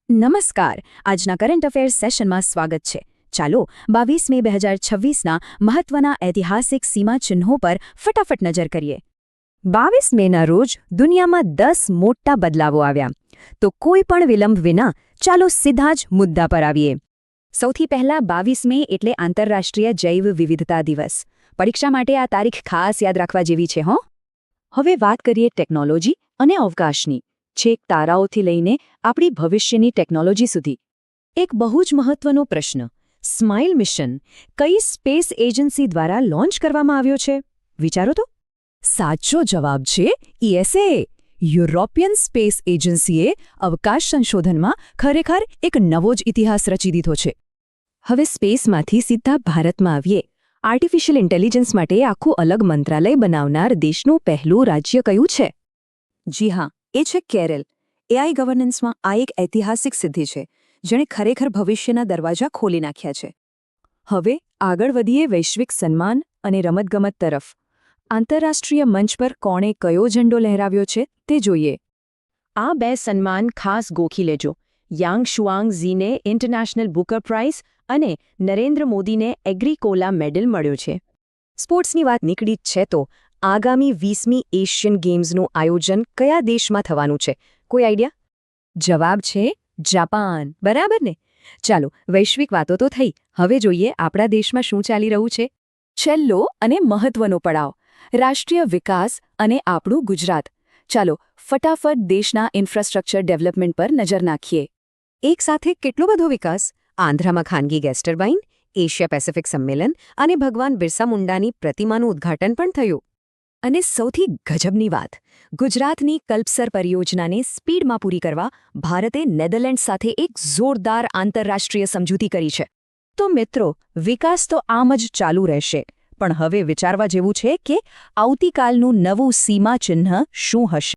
નમસ્કાર. આજના current affairs સેશનમાં સ્વાગત છે. ચાલો 22 મે 2026ના મહત્વના ઐતિહાસિક સીમાચિહ્નો પર ફટાફટ નજર કરીએ. 22 મેના રોજ દુનિયામાં 10 મોટા બદલાવો આવ્યા. તો કોઈ પણ વિલંબ વિના ચાલો સીધા જ મુદ્દા પર આવીએ. સૌથી પહેલા 22 મે એટલે આંતરરાષ્ટ્રીય જૈવ વિવિધતા દિવસ. પરીક્ષા માટે આ તારીખ ખાસ યાદ રાખવા જેવી છે હો. હવે વાત કરીએ ટેકનોલોજી અને અવકાશની. છેક તારાઓથી લઈને આપણી ભવિષ્યની ટેકનોલોજી સુધી. એક બહુ જ મહત્વનો પ્રશ્ન, સ્માઇલ મિશન કઈ સ્પેસ એજન્સી દ્વારા લોન્ચ કરવામાં આવ્યો છે? વિચારો તો. સાચો જવાબ છે ESA. યુરોપિયન સ્પેસ એજન્સીએ અવકાશ સંશોધનમાં ખરેખર એક નવો જ ઇતિહાસ રચી દીધો છે. હવે સ્પેસમાંથી સીધા ભારતમાં આવીએ. આર્ટિફિશિયલ ઇન્ટેલિજન્સ માટે આખું અલગ મંત્રાલય બનાવનાર દેશનું પહેલું રાજ્ય કયું છે? જી હા, એ છે કેરળ. AI ગવર્નન્સમાં આ એક ઐતિહાસિક સિદ્ધિ છે, જેણે ખરેખર ભવિષ્યના દરવાજા ખોલી નાખ્યા છે. હવે આગળ વધીએ વૈશ્વિક સન્માન અને રમતગમત તરફ. આંતરરાષ્ટ્રીય મંચ પર કોણે કયો ઝંડો લહેરાવ્યો છે તે જોઈએ. આ બે સન્માન ખાસ ગોખી લેજો. યાંગ શુઆંગઝીને ઇન્ટરનેશનલ બુકર પ્રાઇઝ અને નરેન્દ્ર મોદીને એગ્રીકોલા મેડલ મળ્યો છે. સ્પોર્ટ્સની વાત નીકળી જ છે તો આગામી 20મી એશિયન ગેમ્સનું આયોજન કયા દેશમાં થવાનું છે? કોઈ આઈડિયા? જવાબ છે જાપાન. બરાબર ને? ચાલો, વૈશ્વિક વાતો તો થઈ. હવે જોઈએ આપણા દેશમાં શું ચાલી રહ્યું છે. છેલ્લો અને મહત્વનો પડાવ, રાષ્ટ્રીય વિકાસ અને આપણું ગુજરાત. ચાલો ફટાફટ દેશના ઇન્ફ્રાસ્ટ્રક્ચર ડેવલપમેન્ટ પર નજર નાખીએ. એક સાથે કેટલો બધો વિકાસ! આંધ્રામાં ખાનગી ગેસ ટર્બાઇન, એશિયા પેસિફિક સંમેલન અને ભગવાન બિરસા મુંડાની પ્રતિમાનું ઉદ્ઘાટન પણ થયું. અને સૌથી ગજબની વાત, ગુજરાતની કલ્પસર પરિયોજનાને સ્પીડમાં પૂરી કરવા ભારતે નેધરલેન્ડ સાથે એક જોરદાર આંતરરાષ્ટ્રીય સમજૂતી કરી છે. તો મિત્રો, વિકાસ તો આમ જ ચાલુ રહેશે. પણ હવે વિચારવા જેવું છે કે આવતીકાલનું નવું સીમાચિહ્ન શું હશે.